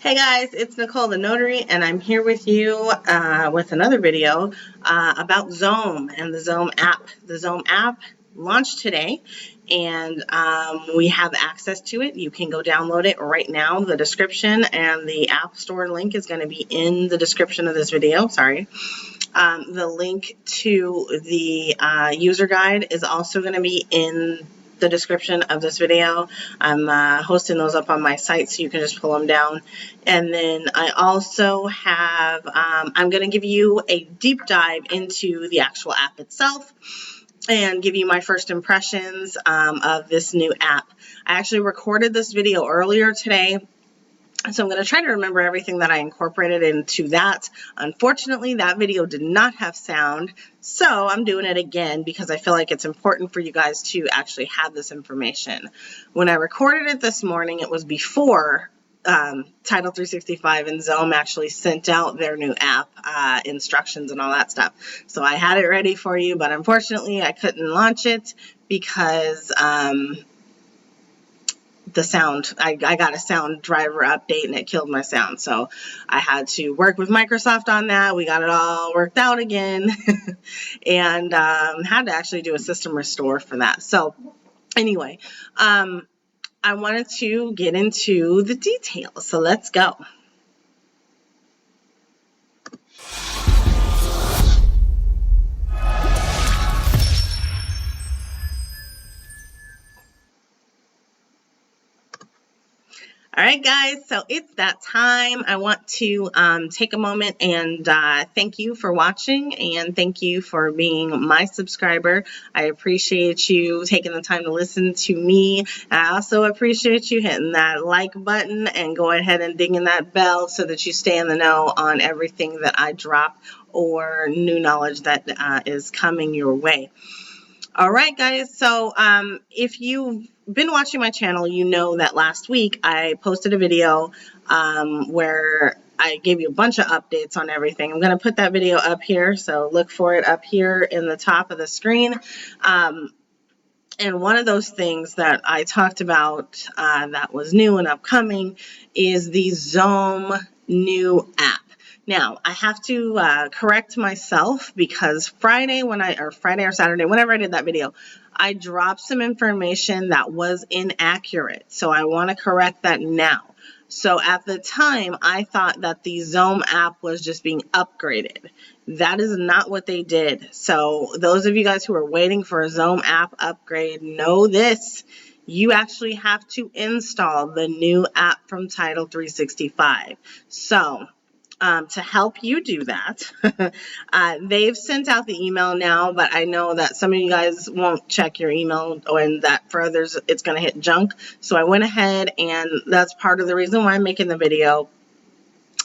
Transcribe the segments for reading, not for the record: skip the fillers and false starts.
Hey guys, it's Nicole the Notary, and I'm here with you with another video about Xome and the Xome app. The Xome app launched today, and we have access to it. You can go download it right now. The description and the App Store link is going to be in the description of this video. Sorry. The link to the user guide is also going to be in the description of this video. I'm hosting those up on my site, so you can just pull them down. And then I also have, I'm going to give you a deep dive into the actual app itself and give you my first impressions of this new app. I actually recorded this video earlier today, so I'm going to try to remember everything that I incorporated into that. Unfortunately, that video did not have sound, so I'm doing it again because I feel like it's important for you guys to actually have this information. When I recorded it this morning, it was before Title365 and Xome actually sent out their new app instructions and all that stuff. So I had it ready for you, but unfortunately I couldn't launch it because the sound, I got a sound driver update and it killed my sound. So I had to work with Microsoft on that. We got it all worked out again and had to actually do a system restore for that. So anyway, I wanted to get into the details. So let's go. All right, guys, so it's that time. I want to take a moment and thank you for watching and thank you for being my subscriber. I appreciate you taking the time to listen to me. I also appreciate you hitting that like button and go ahead and dinging that bell so that you stay in the know on everything that I drop or new knowledge that is coming your way. All right, guys, so if you've been watching my channel, you know that last week I posted a video where I gave you a bunch of updates on everything. I'm going to put that video up here, so look for it up here in the top of the screen. And one of those things that I talked about that was new and upcoming is the Xome new app. Now, I have to correct myself because Friday or Saturday, whenever I did that video, I dropped some information that was inaccurate. So I want to correct that now. So at the time, I thought that the Xome app was just being upgraded. That is not what they did. So those of you guys who are waiting for a Xome app upgrade, know this. You actually have to install the new app from Title365. So to help you do that, they've sent out the email now, but I know that some of you guys won't check your email, and that for others it's going to hit junk. So I went ahead, and that's part of the reason why I'm making the video.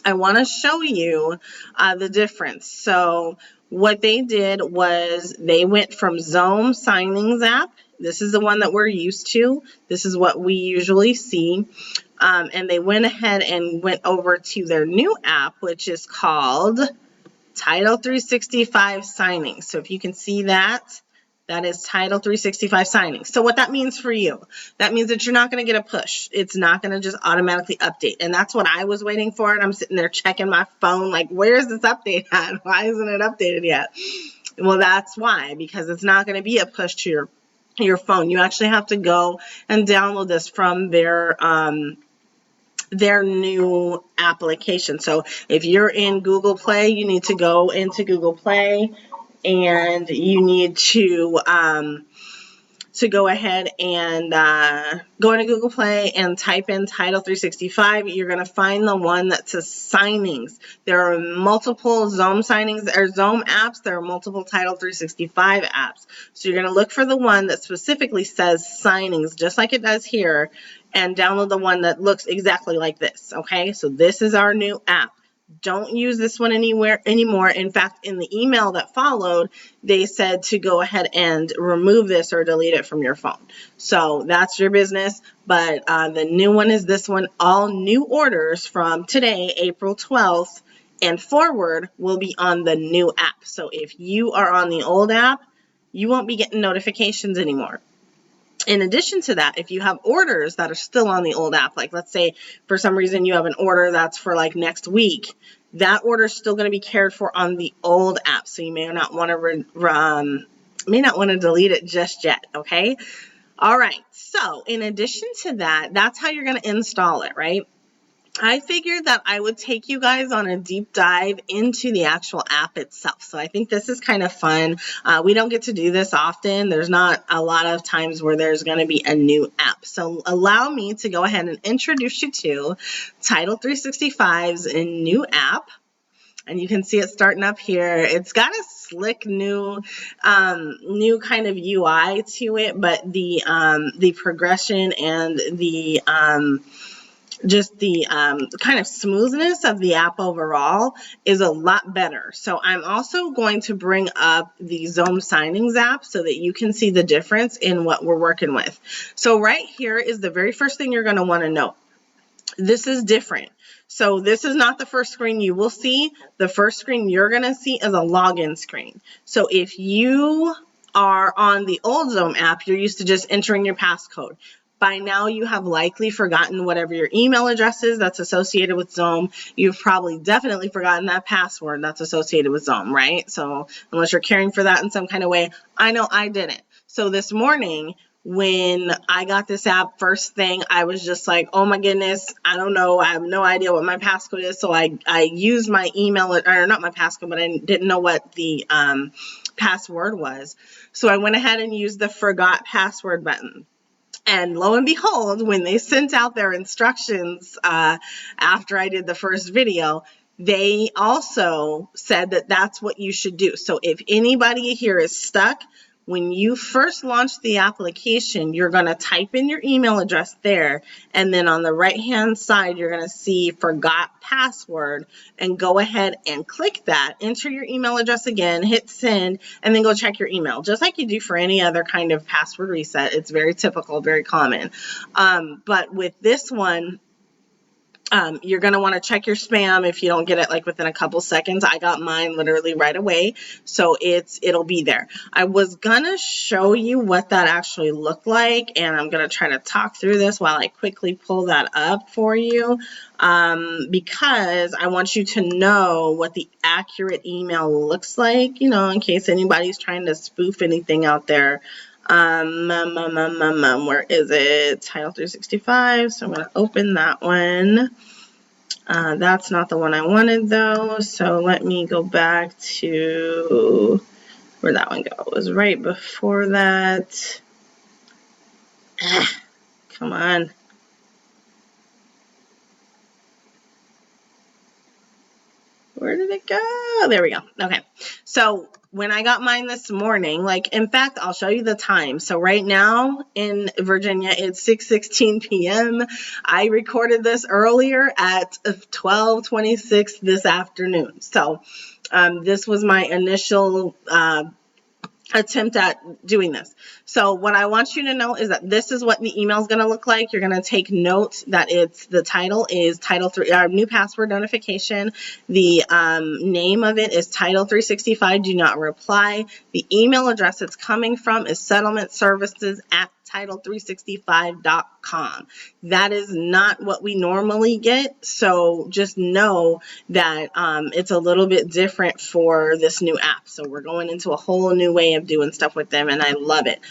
I want to show you the difference. So what they did was they went from Xome Signings app. This is the one that we're used to. This is what we usually see. And they went ahead and went over to their new app, which is called Title365 Signing. So if you can see that, that is Title365 Signing. So what that means for you, that means that you're not going to get a push. It's not going to just automatically update. And that's what I was waiting for. And I'm sitting there checking my phone like, where's this update at? Why isn't it updated yet? Well, that's why, because it's not going to be a push to your phone. You actually have to go and download this from their new application. So if you're in Google Play, you need to go into Google Play and you need to go ahead and go into Google Play and type in Title365. You're going to find the one that says Signings. There are multiple Xome Signings or Xome apps. There are multiple Title365 apps. So you're going to look for the one that specifically says Signings, just like it does here, and download the one that looks exactly like this. Okay, so this is our new app. Don't use this one anymore. In fact, in the email that followed, they said to go ahead and remove this or delete it from your phone. So that's your business. But the new one is this one. All new orders from today, April 12th, and forward will be on the new app. So if you are on the old app, you won't be getting notifications anymore. In addition to that, if you have orders that are still on the old app, like let's say for some reason you have an order that's for like next week, that order is still going to be cared for on the old app. So you may not want to delete it just yet. Okay. All right. So in addition to that, that's how you're going to install it, right? I figured that I would take you guys on a deep dive into the actual app itself. So I think this is kind of fun. We don't get to do this often. There's not a lot of times where there's going to be a new app. So allow me to go ahead and introduce you to Title365's new app. And you can see it starting up here. It's got a slick new kind of UI to it, but the progression and the just the kind of smoothness of the app overall is a lot better. So I'm also going to bring up the Xome Signings app so that you can see the difference in what we're working with. So right here is the very first thing you're going to want to know. This is different. So this is not the first screen you will see. The first screen you're going to see is a login screen. So if you are on the old Xome app, you're used to just entering your passcode. By now, you have likely forgotten whatever your email address is that's associated with Xome. You've probably definitely forgotten that password that's associated with Xome, right? So unless you're caring for that in some kind of way, I know I didn't. So this morning, when I got this app, first thing, I was just like, oh my goodness, I don't know. I have no idea what my passcode is. So I used my email, or not my passcode, but I didn't know what the password was. So I went ahead and used the forgot password button. And lo and behold, when they sent out their instructions after I did the first video, they also said that that's what you should do. So if anybody here is stuck, when you first launch the application, you're going to type in your email address there, and then on the right-hand side, you're going to see forgot password, and go ahead and click that, enter your email address again, hit send, and then go check your email, just like you do for any other kind of password reset. It's very typical, very common. But with this one, you're going to want to check your spam if you don't get it like within a couple seconds. I got mine literally right away, so it'll be there. I was going to show you what that actually looked like, and I'm going to try to talk through this while I quickly pull that up for you, because I want you to know what the accurate email looks like, you know, in case anybody's trying to spoof anything out there. Where is it? Title365. So I'm going to open that one. That's not the one I wanted though. So let me go back to where that one go. It was right before that. Come on. Where did it go? There we go. Okay. So when I got mine this morning, like, in fact, I'll show you the time. So right now in Virginia, it's 6:16 p.m. I recorded this earlier at 12:26 this afternoon. So this was my initial attempt at doing this. So what I want you to know is that this is what the email is going to look like. You're going to take note that the title is new password notification. The name of it is Title365 do not reply. The email address it's coming from is settlementservices@title365.com. That is not what we normally get. So just know that it's a little bit different for this new app. So we're going into a whole new way of doing stuff with them, and I love it.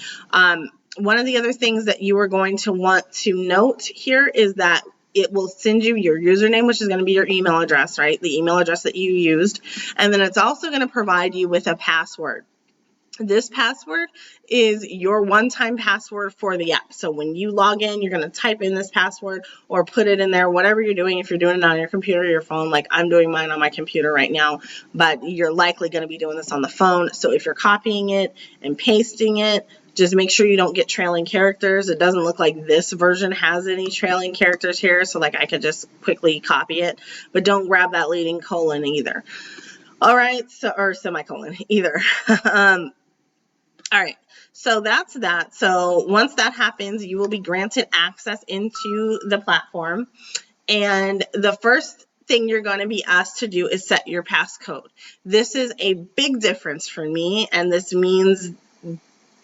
One of the other things that you are going to want to note here is that it will send you your username, which is going to be your email address, right? The email address that you used. And then it's also going to provide you with a password. This password is your one-time password for the app. So when you log in, you're going to type in this password or put it in there, whatever you're doing. If you're doing it on your computer or your phone, like I'm doing mine on my computer right now, but you're likely going to be doing this on the phone. So if you're copying it and pasting it, just make sure you don't get trailing characters. It doesn't look like this version has any trailing characters here, so like I could just quickly copy it, but don't grab that leading colon either. All right, so, or semicolon either. All right, so that's that. So once that happens, you will be granted access into the platform. And the first thing you're going to be asked to do is set your passcode. This is a big difference for me, and this means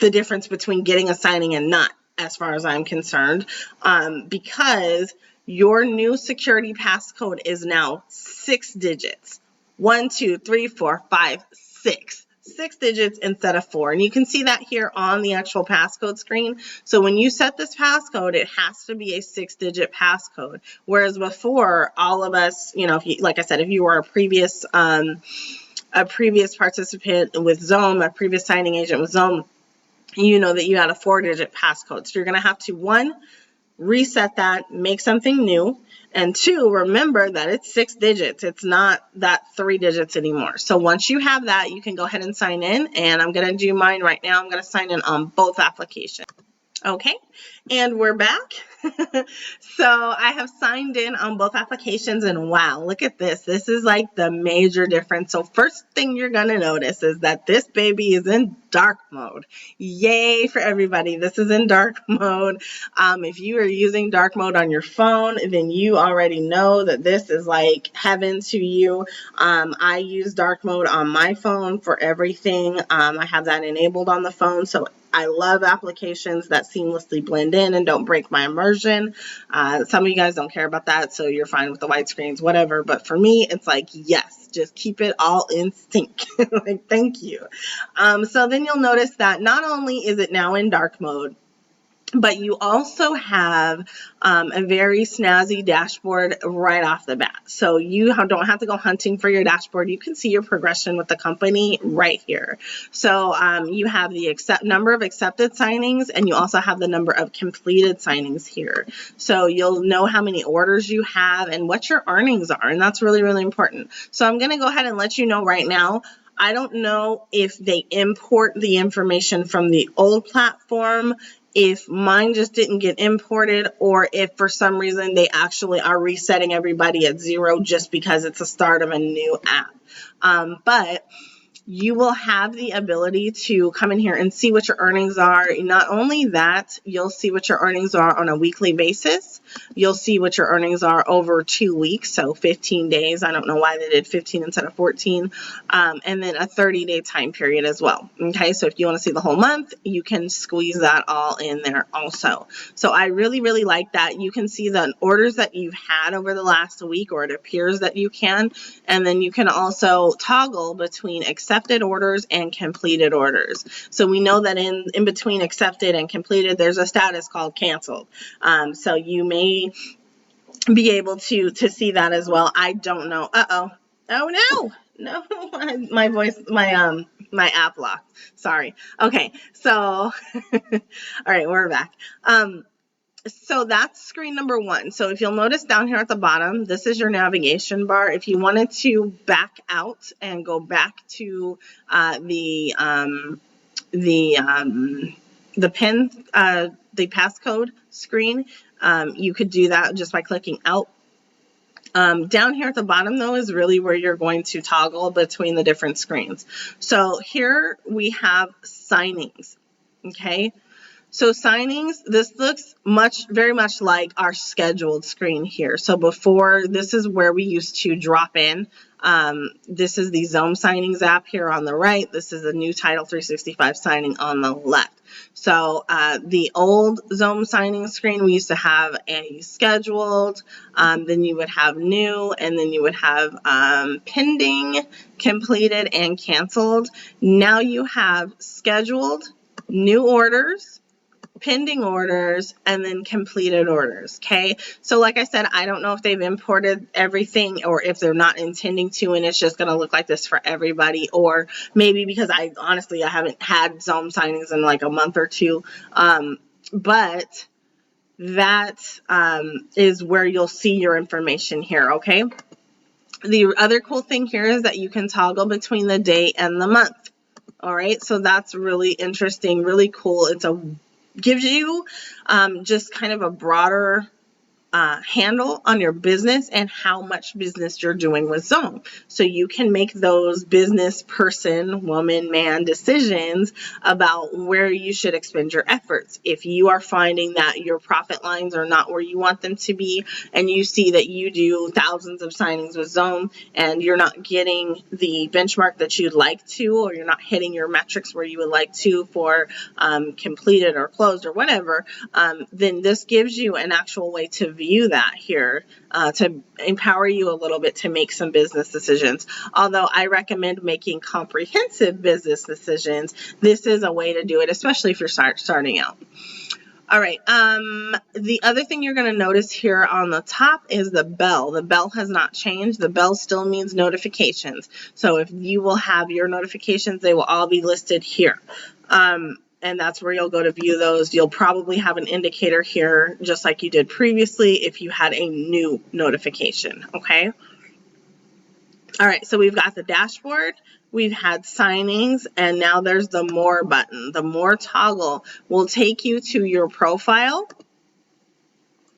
the difference between getting a signing and not as far as I'm concerned, because your new security passcode is now 6 digits. 1, 2, 3, 4, 5, 6. 6 digits instead of 4. And you can see that here on the actual passcode screen. So when you set this passcode, it has to be a 6-digit passcode. Whereas before, all of us, you know, if you, like I said, if you were a previous participant with Xome, a previous signing agent with Xome, you know that you had a 4-digit passcode. So you're going to have to, 1, reset that, make something new, and 2, remember that it's 6 digits. It's not that 3 digits anymore. So once you have that, you can go ahead and sign in, and I'm going to do mine right now. I'm going to sign in on both applications. Okay, and we're back. So I have signed in on both applications, and wow, look at this. This is like the major difference. So first thing you're going to notice is that this baby is in dark mode. Yay for everybody. This is in dark mode. If you are using dark mode on your phone, then you already know that this is like heaven to you. I use dark mode on my phone for everything. I have that enabled on the phone, so I love applications that seamlessly blend in and don't break my immersion. Some of you guys don't care about that, so you're fine with the white screens, whatever. But for me, it's like, yes, just keep it all in sync. Like, thank you. So then you'll notice that not only is it now in dark mode, but you also have a very snazzy dashboard right off the bat. So you don't have to go hunting for your dashboard. You can see your progression with the company right here. So you have the number of accepted signings, and you also have the number of completed signings here. So you'll know how many orders you have and what your earnings are, and that's really, really important. So I'm going to go ahead and let you know right now. I don't know if they import the information from the old platform, if mine just didn't get imported, or if for some reason they actually are resetting everybody at 0 just because it's the start of a new app. But you will have the ability to come in here and see what your earnings are. Not only that, you'll see what your earnings are on a weekly basis. You'll see what your earnings are over 2 weeks, so 15 days. I don't know why they did 15 instead of 14. And then a 30-day time period as well. Okay, so if you want to see the whole month, you can squeeze that all in there also. So I really, really like that. You can see the orders that you've had over the last week, or it appears that you can. And then you can also toggle between accepted orders and completed orders. So we know that in between accepted and completed, there's a status called canceled. So you may be able to see that as well. I don't know. Oh no, my voice, my app locked. Sorry. Okay, so all right, we're back. So that's screen number 1. So if you'll notice down here at the bottom, this is your navigation bar. If you wanted to back out and go back to the passcode screen, you could do that just by clicking out. Down here at the bottom, though, is really where you're going to toggle between the different screens. So here we have signings, okay? So signings, this looks very much like our scheduled screen here. So before, this is where we used to drop in. This is the Xome Signings app here on the right. This is the new Title365 signing on the left. So the old Xome signing screen, we used to have a scheduled, then you would have new, and then you would have pending, completed, and canceled. Now you have scheduled, new orders, pending orders, and then completed orders. Okay, so like I said, I don't know if they've imported everything or if they're not intending to, and it's just going to look like this for everybody, or maybe because I haven't had Xome signings in like a month or two, but that is where you'll see your information here. Okay, the other cool thing here is that you can toggle between the day and the month. All right, so that's really interesting, really cool. Gives you just kind of a broader handle on your business and how much business you're doing with Xome. So you can make those business person, woman, man decisions about where you should expend your efforts. If you are finding that your profit lines are not where you want them to be, and you see that you do thousands of signings with Xome and you're not getting the benchmark that you'd like to, or you're not hitting your metrics where you would like to for completed or closed or whatever, then this gives you an actual way to view that here to empower you a little bit to make some business decisions. Although I recommend making comprehensive business decisions, this is a way to do it, especially if you're starting out. All right, the other thing you're going to notice here on the top is the bell. The bell has not changed. The bell still means notifications. So if you will have your notifications, they will all be listed here. And that's where you'll go to view those. You'll probably have an indicator here, just like you did previously if you had a new notification, okay? All right, so we've got the dashboard, we've had signings, and now there's the more button. The more toggle will take you to your profile.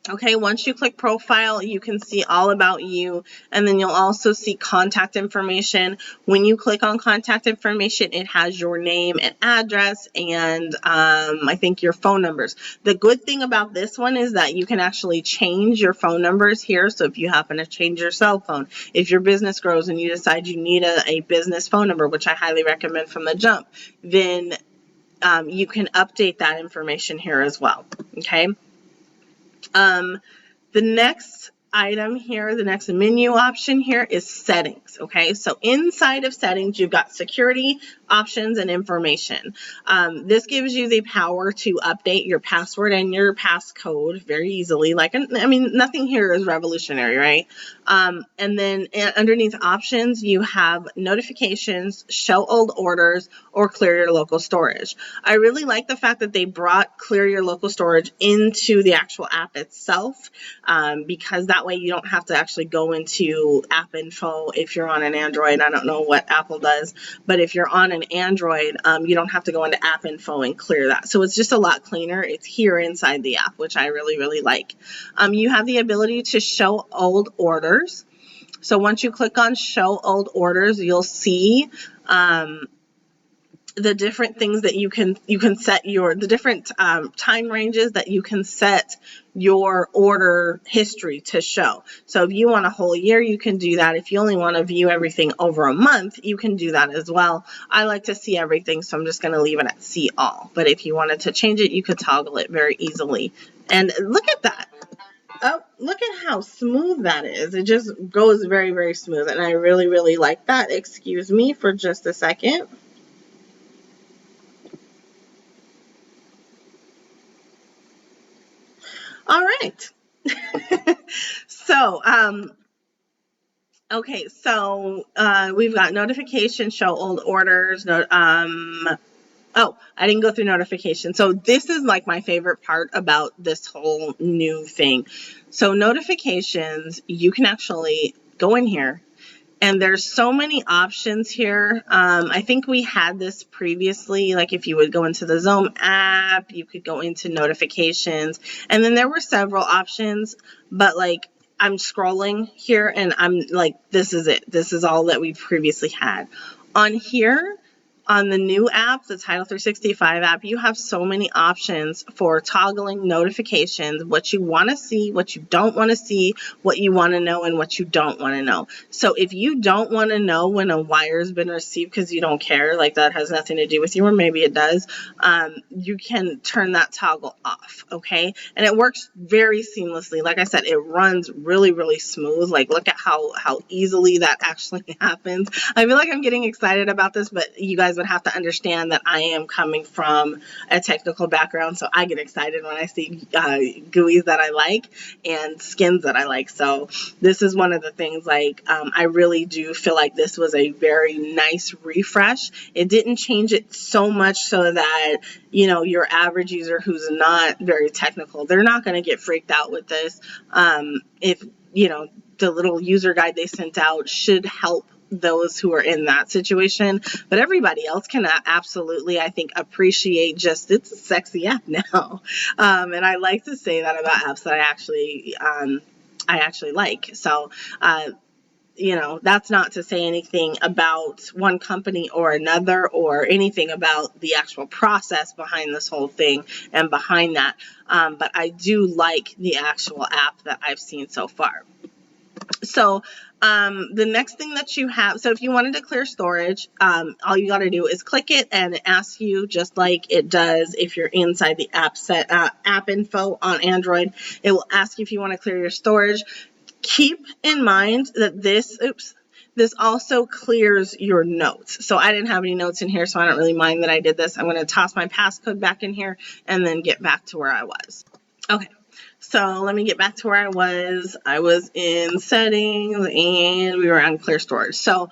Okay, once you click profile, you can see all about you, and then you'll also see contact information. When you click on contact information, it has your name and address and I think your phone numbers. The good thing about this one is that you can actually change your phone numbers here. So if you happen to change your cell phone, if your business grows and you decide you need a business phone number, which I highly recommend from the jump, then you can update that information here as well, okay? The next item here, the next menu option here is settings, okay? So inside of settings, you've got security, options, and information. This gives you the power to update your password and your passcode very easily. Like, I mean, nothing here is revolutionary, right? And then underneath options, you have notifications, show old orders, or clear your local storage. I really like the fact that they brought clear your local storage into the actual app itself, because that way you don't have to actually go into app info if you're on an Android. I don't know what Apple does, but if you're on an Android, you don't have to go into app info and clear that. So it's just a lot cleaner. It's here inside the app, which I really, really like. You have the ability to show old orders. So once you click on show old orders, you'll see the different things that you can set the different time ranges that you can set your order history to show. So if you want a whole year, you can do that. If you only want to view everything over a month, you can do that as well. I like to see everything, so I'm just going to leave it at see all. But if you wanted to change it, you could toggle it very easily. And look at that. Oh, look at how smooth that is. It just goes very, very smooth. And I really, really like that. Excuse me for just a second. All right. So, okay, so we've got notifications, show old orders. Oh, I didn't go through notifications. So this is like my favorite part about this whole new thing. So notifications, you can actually go in here. And there's so many options here. I think we had this previously, like if you would go into the Xome app, you could go into notifications, and then there were several options, but like I'm scrolling here and I'm like, this is it. This is all that we previously had. On here, on the new app, the Title365 app, you have so many options for toggling notifications, what you want to see, what you don't want to see, what you want to know, and what you don't want to know. So if you don't want to know when a wire has been received because you don't care, like that has nothing to do with you, or maybe it does, you can turn that toggle off, okay? And it works very seamlessly. Like I said, it runs really, really smooth. Like look at how easily that actually happens. I feel like I'm getting excited about this, but you guys would have to understand that I am coming from a technical background, so I get excited when I see GUIs that I like and skins that I like. So this is one of the things, like I really do feel like this was a very nice refresh. It didn't change it so much so that, you know, your average user who's not very technical, they're not going to get freaked out with this. If, you know, the little user guide they sent out should help those who are in that situation, but everybody else can absolutely, I think, appreciate just, it's a sexy app now. And I like to say that about apps that I actually like. So, you know, that's not to say anything about one company or another or anything about the actual process behind this whole thing and behind that. But I do like the actual app that I've seen so far. So the next thing that you have, so if you wanted to clear storage, all you got to do is click it and it asks you, just like it does if you're inside the app info on Android, it will ask you if you want to clear your storage. Keep in mind that this also clears your notes. So I didn't have any notes in here, so I don't really mind that I did this. I'm going to toss my passcode back in here and then get back to where I was. Okay. So let me get back to where I was. I was in settings and we were on clear storage. So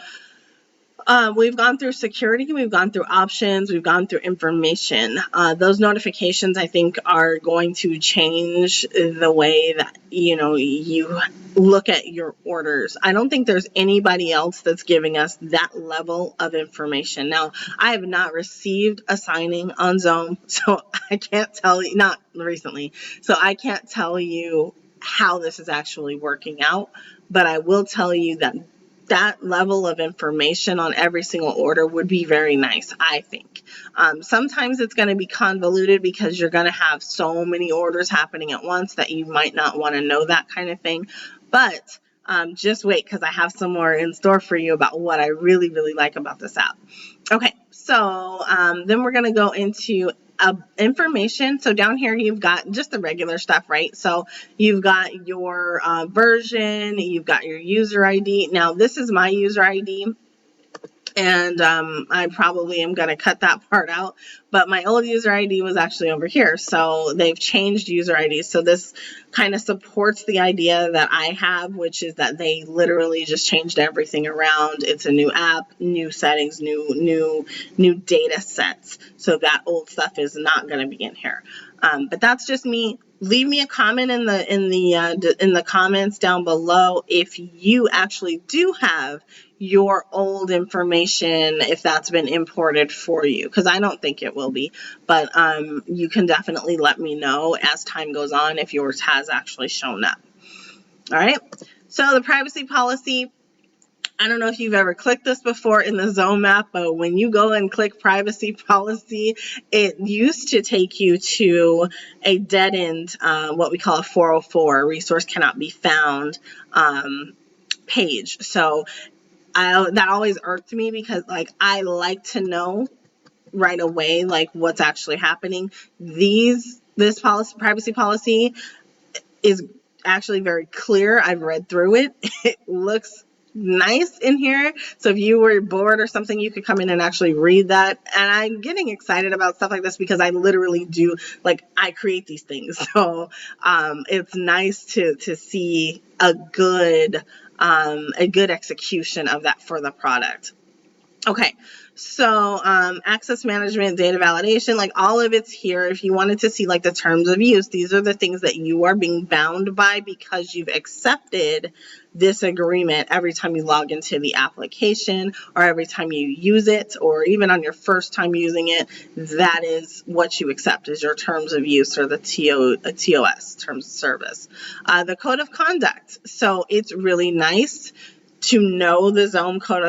we've gone through security, we've gone through options, we've gone through information. Those notifications, I think, are going to change the way that, you know, you look at your orders. I don't think there's anybody else that's giving us that level of information. Now, I have not received a signing on Xome, so I can't tell you, not recently, so I can't tell you how this is actually working out, but I will tell you that that level of information on every single order would be very nice, I think. Sometimes it's going to be convoluted because you're going to have so many orders happening at once that you might not want to know that kind of thing. But just wait, because I have some more in store for you about what I really, really like about this app. Okay, so then we're going to go into information. So down here you've got just the regular stuff, right? So you've got your version, you've got your user ID. Now this is my user ID, and I probably am going to cut that part out, but my old user ID was actually over here. So they've changed user IDs. So this kind of supports the idea that I have, which is that they literally just changed everything around. It's a new app, new settings, new data sets. So that old stuff is not going to be in here. But that's just me. Leave me a comment in the comments down below if you actually do have your old information, if that's been imported for you, because I don't think it will be, but you can definitely let me know as time goes on if yours has actually shown up. All right, so the privacy policy, I don't know if you've ever clicked this before in the Xome app, but when you go and click privacy policy, it used to take you to a dead end, what we call a 404, resource cannot be found page. So that always irked me because, like, I like to know right away, like, what's actually happening. This privacy policy is actually very clear. I've read through it. It looks nice in here. So if you were bored or something, you could come in and actually read that. And I'm getting excited about stuff like this because I literally do, like, I create these things. So it's nice to see a good execution of that for the product. Okay, so access management, data validation, like all of it's here. If you wanted to see like the terms of use, these are the things that you are being bound by because you've accepted this agreement every time you log into the application or every time you use it, or even on your first time using it. That is what you accept is your terms of use, or the TOS, terms of service. The code of conduct. So it's really nice to know the Xome code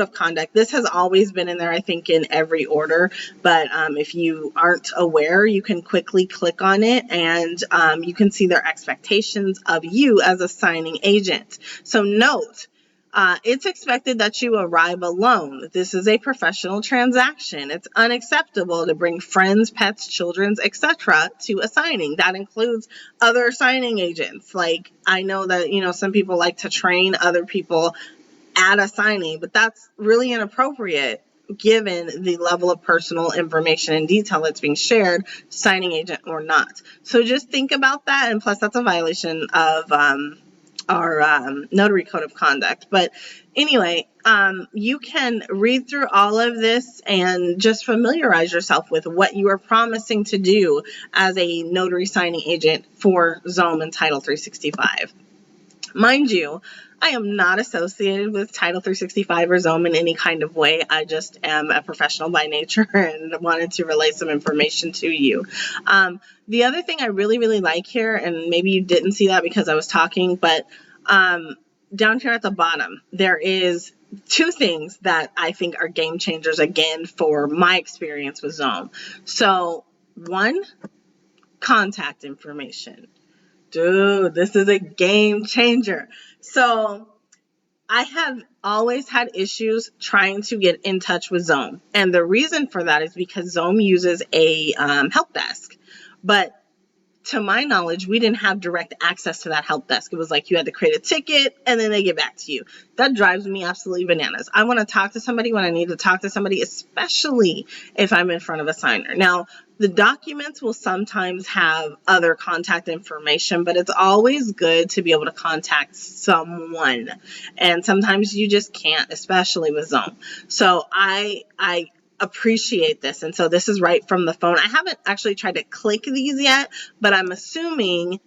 of conduct. This has always been in there, I think, in every order, but if you aren't aware, you can quickly click on it and you can see their expectations of you as a signing agent. So note, it's expected that you arrive alone. This is a professional transaction. It's unacceptable to bring friends, pets, children, etc. to a signing. That includes other signing agents. Like, I know that, you know, some people like to train other people at a signing, but that's really inappropriate given the level of personal information and detail that's being shared, signing agent or not. So just think about that, and plus that's a violation of our notary code of conduct. But anyway, you can read through all of this and just familiarize yourself with what you are promising to do as a notary signing agent for Xome and Title365. Mind you, I am not associated with Title365 or Xome in any kind of way. I just am a professional by nature and wanted to relay some information to you. The other thing I really, really like here, and maybe you didn't see that because I was talking, but down here at the bottom, there is two things that I think are game changers, again, for my experience with Xome. So, one, contact information. Dude, this is a game changer. So I have always had issues trying to get in touch with Xome. And the reason for that is because Xome uses a help desk. But to my knowledge, we didn't have direct access to that help desk. It was like you had to create a ticket and then they get back to you. That drives me absolutely bananas. I want to talk to somebody when I need to talk to somebody, especially if I'm in front of a signer. Now, the documents will sometimes have other contact information, but it's always good to be able to contact someone. And sometimes you just can't, especially with Xome. So I appreciate this. And so this is right from the phone. I haven't actually tried to click these yet, but I'm assuming,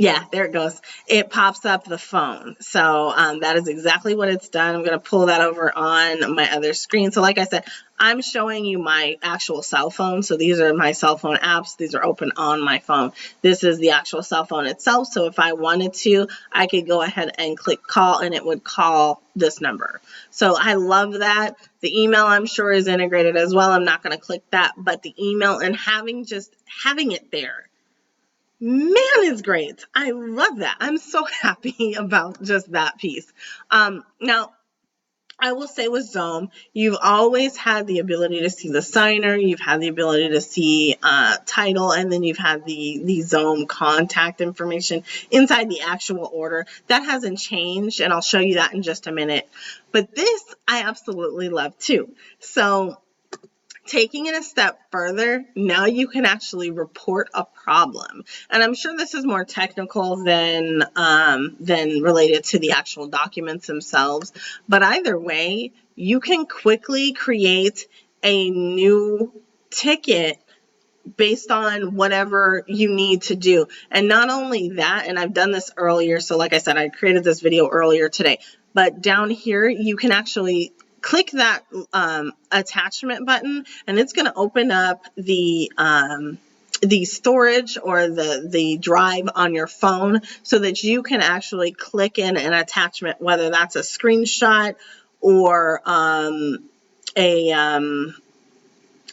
yeah, there it goes. It pops up the phone. So that is exactly what it's done. I'm going to pull that over on my other screen. So like I said, I'm showing you my actual cell phone. So these are my cell phone apps. These are open on my phone. This is the actual cell phone itself. So if I wanted to, I could go ahead and click call and it would call this number. So I love that. The email, I'm sure, is integrated as well. I'm not going to click that, but the email and having it there, man, it's great. I love that. I'm so happy about just that piece. Now, I will say with Xome, you've always had the ability to see the signer, you've had the ability to see title, and then you've had the Xome contact information inside the actual order. That hasn't changed, and I'll show you that in just a minute. But this I absolutely love too. So taking it a step further, now you can actually report a problem. And I'm sure this is more technical than related to the actual documents themselves. But either way, you can quickly create a new ticket based on whatever you need to do. And not only that, and I've done this earlier, so like I said, I created this video earlier today, but down here you can actually click that attachment button and it's going to open up the storage or the drive on your phone so that you can actually click in an attachment, whether that's a screenshot or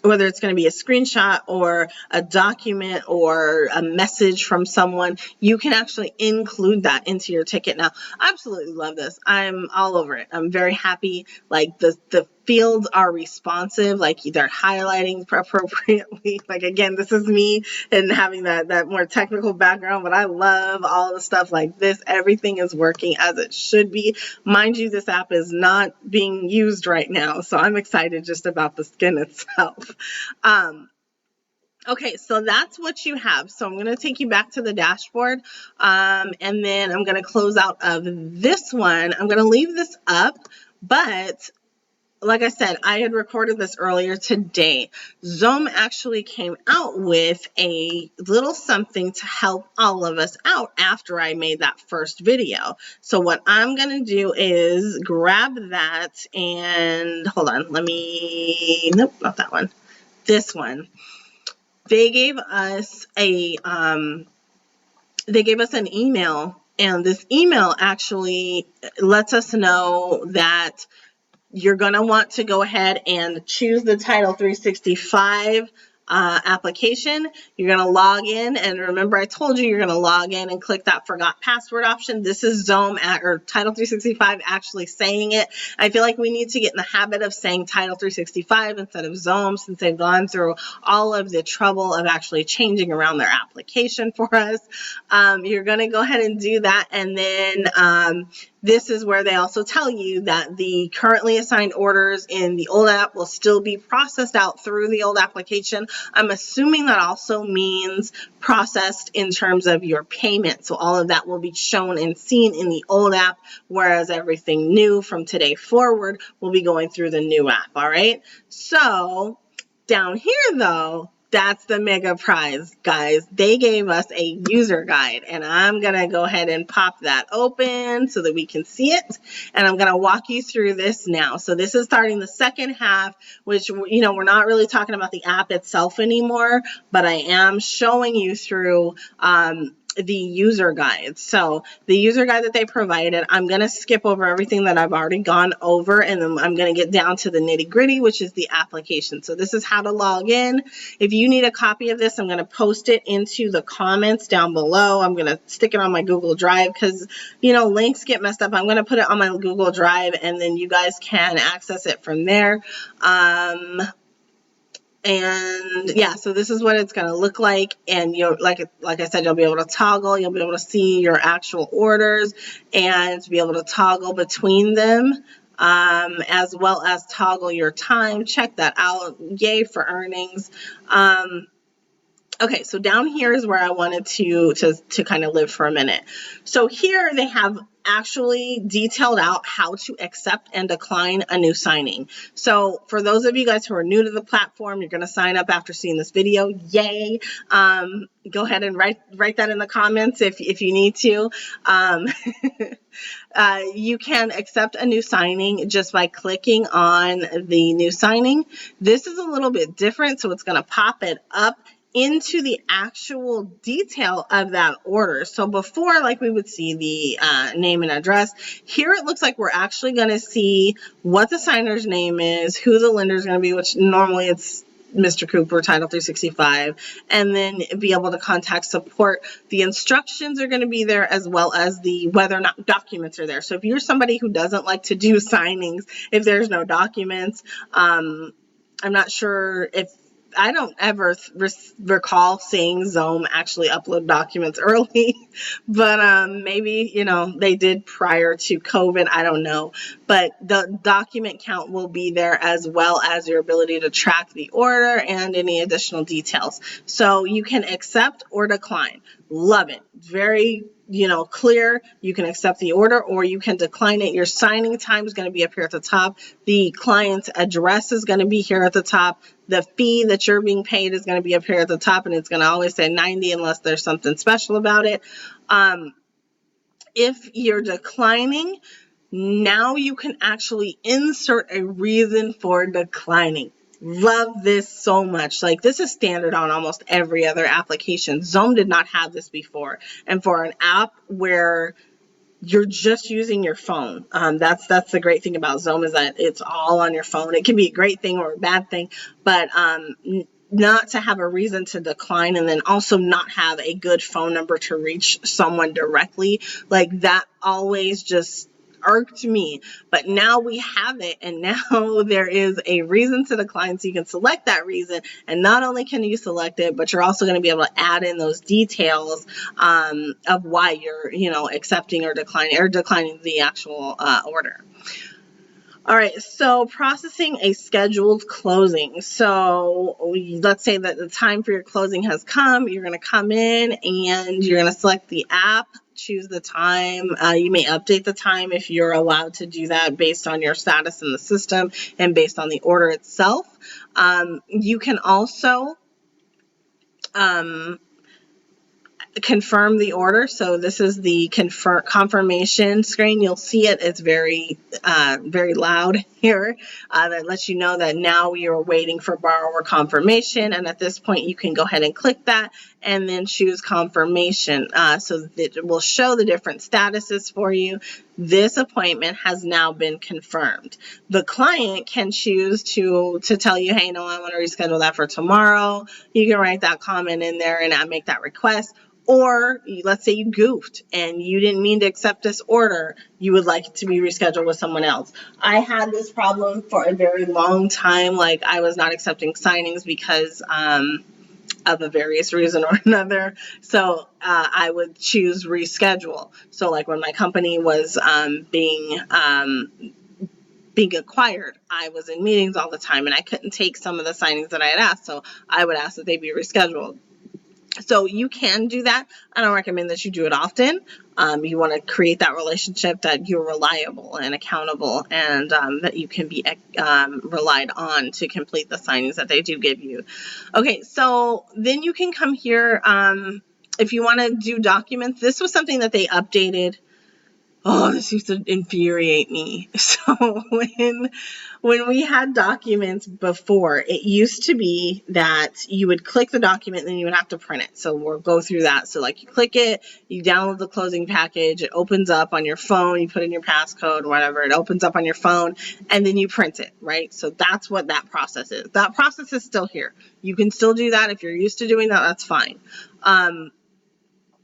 whether it's going to be a screenshot or a document or a message from someone, you can actually include that into your ticket. Now, I absolutely love this. I'm all over it. I'm very happy. Like the fields are responsive, like they're highlighting appropriately. Like again, this is me and having that more technical background, but I love all the stuff like this. Everything is working as it should be. Mind you, this app is not being used right now, so I'm excited just about the skin itself. Okay, so that's what you have. So I'm going to take you back to the dashboard, and then I'm going to close out of this one. I'm going to leave this up, but like I said, I had recorded this earlier today. Xome actually came out with a little something to help all of us out after I made that first video. So what I'm going to do is grab that and hold on, nope, not that one. This one. They gave us an email, and this email actually lets us know that you're going to want to go ahead and choose the Title365 application. You're going to log in, and remember I told you you're going to log in and click that forgot password option. This is Xome or Title365 actually saying it. I feel like we need to get in the habit of saying Title365 instead of Xome, since they've gone through all of the trouble of actually changing around their application for us. You're going to go ahead and do that, and then this is where they also tell you that the currently assigned orders in the old app will still be processed out through the old application. I'm assuming that also means processed in terms of your payment. So all of that will be shown and seen in the old app, whereas everything new from today forward will be going through the new app. All right. So down here, though, That's the mega prize, guys. They gave us a user guide, and I'm going to go ahead and pop that open so that we can see it. And I'm going to walk you through this now. So this is starting the second half, which, you know, we're not really talking about the app itself anymore, but I am showing you through the user guide. So the user guide that they provided, I'm going to skip over everything that I've already gone over, and then I'm going to get down to the nitty gritty, which is the application. So this is how to log in. If you need a copy of this, I'm going to post it into the comments down below. I'm going to stick it on my Google Drive because, you know, links get messed up. I'm going to put it on my Google Drive, and then you guys can access it from there. And yeah, so this is what it's going to look like. And you'll, like I said, you'll be able to toggle, you'll be able to see your actual orders and to be able to toggle between them, as well as toggle your time. Check that out. Yay for earnings. Okay, so down here is where I wanted to kind of live for a minute. So here they have actually detailed out how to accept and decline a new signing. So for those of you guys who are new to the platform, you're going to sign up after seeing this video. Yay! Go ahead and write that in the comments if you need to. You can accept a new signing just by clicking on the new signing. This is a little bit different, so it's going to pop it up into the actual detail of that order. So before, like, we would see the name and address, here it looks like we're actually going to see what the signer's name is, who the lender is going to be, which normally it's Mr. Cooper, Title365, and then be able to contact support. The instructions are going to be there, as well as the whether or not documents are there. So if you're somebody who doesn't like to do signings if there's no documents, I'm not sure if, I don't ever recall seeing Xome actually upload documents early, but maybe, you know, they did prior to COVID. I don't know. But the document count will be there, as well as your ability to track the order and any additional details. So you can accept or decline. Love it. Very, you know, clear. You can accept the order or you can decline it. Your signing time is going to be up here at the top. The client's address is going to be here at the top. The fee that you're being paid is going to be up here at the top, and it's going to always say 90 unless there's something special about it. If you're declining, now you can actually insert a reason for declining. Love this so much. Like, this is standard on almost every other application. Xome did not have this before. And for an app where you're just using your phone, that's the great thing about Xome, is that it's all on your phone. It can be a great thing or a bad thing, but not to have a reason to decline, and then also not have a good phone number to reach someone directly, like that always just irked me. But now we have it, and now there is a reason to decline, so you can select that reason, and not only can you select it, but you're also going to be able to add in those details of why you're, you know, accepting or declining the actual order. All right, so processing a scheduled closing. So let's say that the time for your closing has come. You're going to come in and you're going to select the app, choose the time. You may update the time if you're allowed to do that based on your status in the system and based on the order itself. You can also confirm the order. So this is the confirmation screen. You'll see it. It's very loud here. That lets you know that now you're waiting for borrower confirmation. And at this point, you can go ahead and click that and then choose confirmation. So that it will show the different statuses for you. This appointment has now been confirmed. The client can choose to tell you, hey, no, I want to reschedule that for tomorrow. You can write that comment in there and make that request. Or let's say you goofed and you didn't mean to accept this order. You would like it to be rescheduled with someone else. I had this problem for a very long time. Like, I was not accepting signings because of a various reason or another. So I would choose reschedule. So like when my company was being acquired, I was in meetings all the time and I couldn't take some of the signings that I had asked. So I would ask that they be rescheduled. So you can do that. I don't recommend that you do it often. You want to create that relationship that you're reliable and accountable, and that you can be relied on to complete the signings that they do give you. Okay, so then you can come here. If you want to do documents, this was something that they updated. Oh, this used to infuriate me. So when we had documents before, it used to be that you would click the document and then you would have to print it. So we'll go through that. So like you click it, you download the closing package, it opens up on your phone, you put in your passcode, whatever, it opens up on your phone, and then you print it, right? So that's what that process is. That process is still here. You can still do that. If you're used to doing that, that's fine.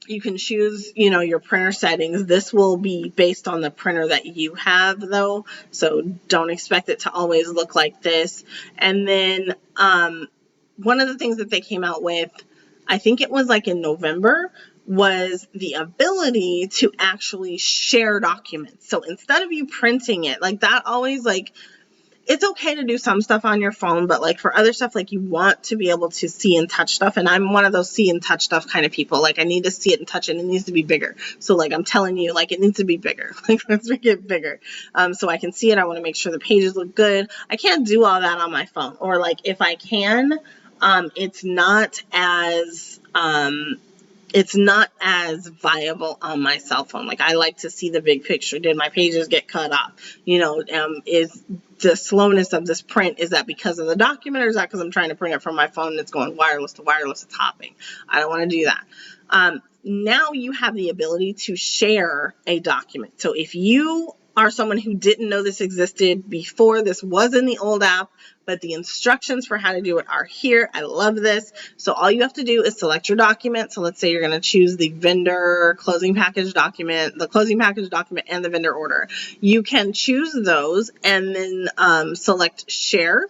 You can choose, your printer settings. This will be based on the printer that you have, though, so don't expect it to always look like this. And then one of the things that they came out with, I think it was like in November, was the ability to actually share documents. So instead of you printing it, like that always, like, it's okay to do some stuff on your phone, but like for other stuff, like you want to be able to see and touch stuff. And I'm one of those see and touch stuff kind of people. Like I need to see it and touch it, and it needs to be bigger. So like I'm telling you, like it needs to be bigger. Like let's make it bigger. So I can see it. I want to make sure the pages look good. I can't do all that on my phone. Or like if I can, it's not as viable on my cell phone. Like I like to see the big picture. Did my pages get cut off? Is the slowness of this print, is that because of the document, or is that because I'm trying to print it from my phone and it's going wireless to wireless, it's hopping? I don't want to do that. Now you have the ability to share a document. So if you are someone who didn't know this existed before, this was in the old app, but the instructions for how to do it are here. I love this. So all you have to do is select your document. So let's say you're going to choose the vendor closing package document, the closing package document, and the vendor order. You can choose those and then select share,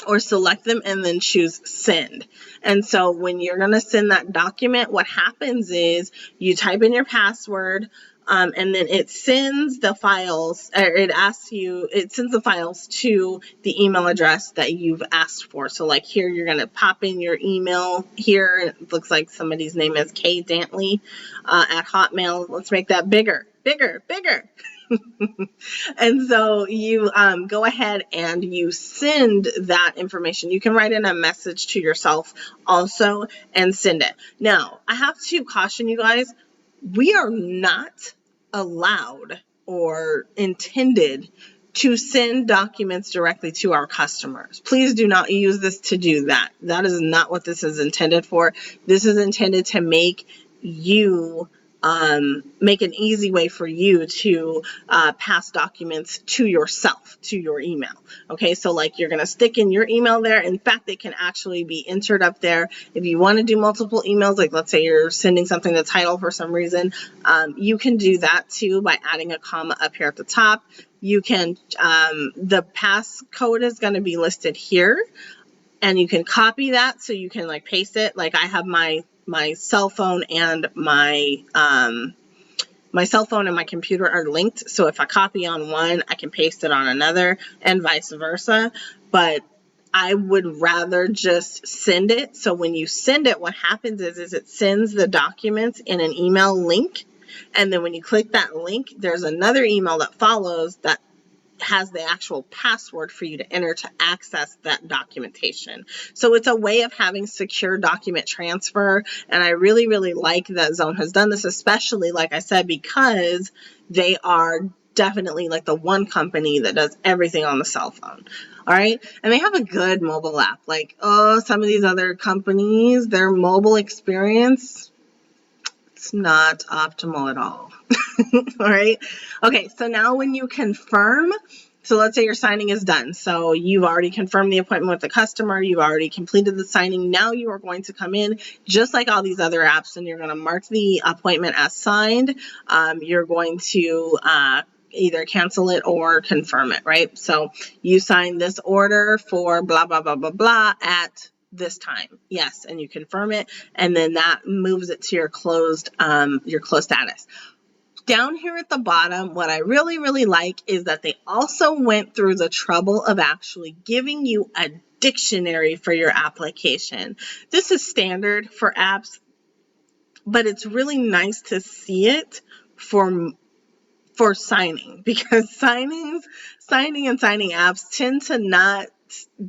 or select them and then choose send. And so when you're going to send that document, what happens is you type in your password, and then it sends the files, or it sends the files to the email address that you've asked for. So like here, you're going to pop in your email here. It looks like somebody's name is K Dantley at Hotmail. Let's make that bigger. And so you go ahead and you send that information. You can write in a message to yourself also and send it. Now, I have to caution you guys, we are not allowed or intended to send documents directly to our customers. Please do not use this to do that. That is not what this is intended for. This is intended to make you make an easy way for you to pass documents to yourself, to your email. Okay, so like you're going to stick in your email there. In fact, they can actually be entered up there. If you want to do multiple emails, like let's say you're sending something to Title for some reason, you can do that too by adding a comma up here at the top. You can, the passcode is going to be listed here, and you can copy that so you can like paste it. Like I have my cell phone and my cell phone and my computer are linked. So if I copy on one, I can paste it on another, and vice versa. But I would rather just send it. So when you send it, what happens is it sends the documents in an email link. And then when you click that link, there's another email that follows that has the actual password for you to enter to access that documentation. So it's a way of having secure document transfer. And I really, really like that Xome has done this, especially, like I said, because they are definitely like the one company that does everything on the cell phone. All right. And they have a good mobile app. Like, some of these other companies, their mobile experience, it's not optimal at all. All right. Okay. So now when you confirm, so let's say your signing is done. So you've already confirmed the appointment with the customer. You've already completed the signing. Now you are going to come in just like all these other apps, and you're going to mark the appointment as signed. You're going to either cancel it or confirm it, right? So you sign this order for blah, blah, blah, blah, blah at this time. Yes. And you confirm it. And then that moves it to your closed status. Down here at the bottom, what I really, really like is that they also went through the trouble of actually giving you a dictionary for your application. This is standard for apps, but it's really nice to see it for signing, because signing and signing apps tend to not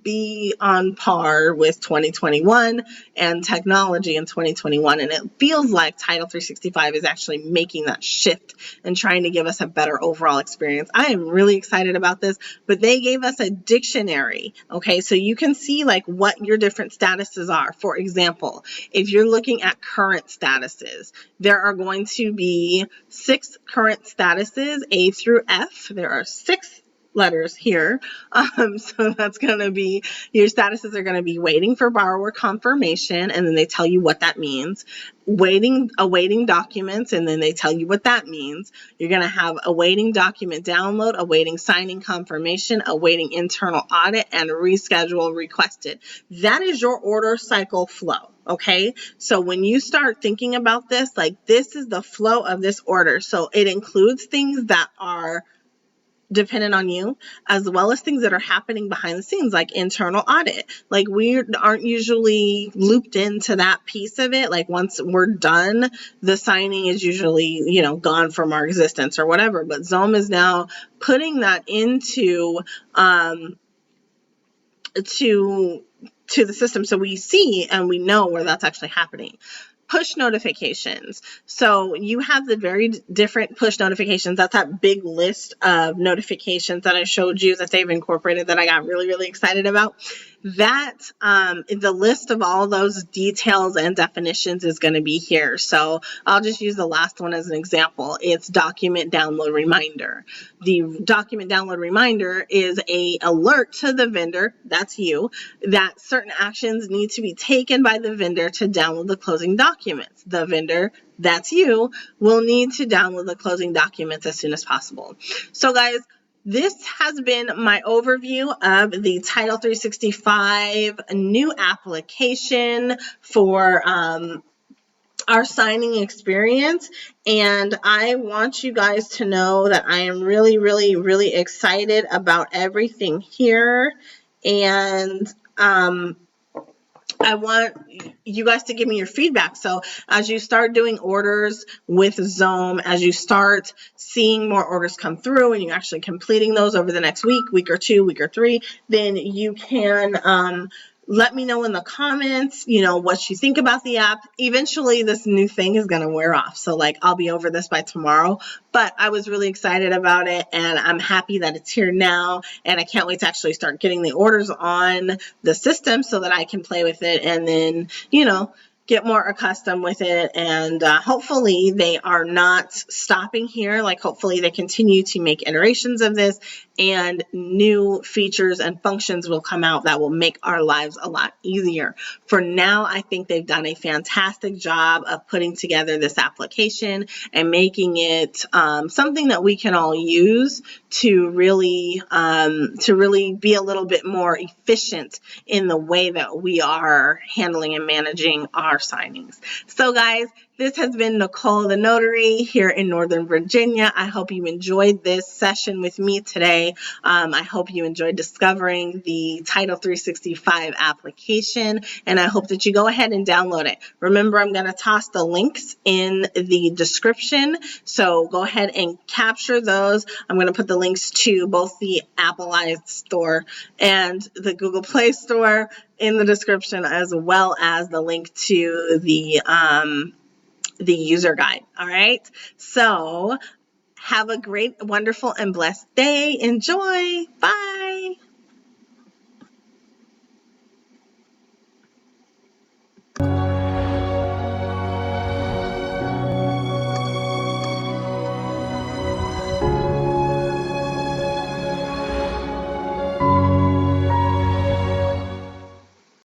be on par with 2021 and technology in 2021. And it feels like Title365 is actually making that shift and trying to give us a better overall experience. I am really excited about this, but they gave us a dictionary. Okay, so you can see like what your different statuses are. For example, if you're looking at current statuses, there are going to be 6 current statuses, A through F. There are 6 letters here. So that's going to be, your statuses are going to be waiting for borrower confirmation, and then they tell you what that means. Awaiting documents, and then they tell you what that means. You're going to have awaiting document download, awaiting signing confirmation, awaiting internal audit, and reschedule requested. That is your order cycle flow. Okay, so when you start thinking about this, like this is the flow of this order. So it includes things that are dependent on you, as well as things that are happening behind the scenes, like internal audit. Like we aren't usually looped into that piece of it. Like once we're done, the signing is usually, gone from our existence or whatever. But Xome is now putting that into to the system, so we see and we know where that's actually happening. Push notifications. So you have the very different push notifications. That's that big list of notifications that I showed you that they've incorporated that I got really, really excited about. That the list of all those details and definitions is going to be here. So I'll just use the last one as an example. It's document download reminder. The document download reminder is a alert to the vendor, that's you, that certain actions need to be taken by the vendor to download the closing documents. The vendor, that's you, will need to download the closing documents as soon as possible. So guys, this has been my overview of the Title365 new application for our signing experience. And I want you guys to know that I am really, really, really excited about everything here. And I want you guys to give me your feedback. So as you start doing orders with Xome, as you start seeing more orders come through and you're actually completing those over the next week or 2, week or 3, then you can let me know in the comments, what you think about the app. Eventually, this new thing is going to wear off. So like, I'll be over this by tomorrow, but I was really excited about it and I'm happy that it's here now. And I can't wait to actually start getting the orders on the system so that I can play with it and then, get more accustomed with it. And hopefully they are not stopping here. Like hopefully they continue to make iterations of this and new features and functions will come out that will make our lives a lot easier. For now, I think they've done a fantastic job of putting together this application and making it something that we can all use to really be a little bit more efficient in the way that we are handling and managing our signings. So guys, this has been Nicole the Notary here in Northern Virginia. I hope you enjoyed this session with me today. I hope you enjoyed discovering the Title365 application, and I hope that you go ahead and download it. Remember, I'm going to toss the links in the description, so go ahead and capture those. I'm going to put the links to both the Apple Store and the Google Play Store in the description, as well as the link to the user guide. All right. So have a great, wonderful, and blessed day. Enjoy. Bye.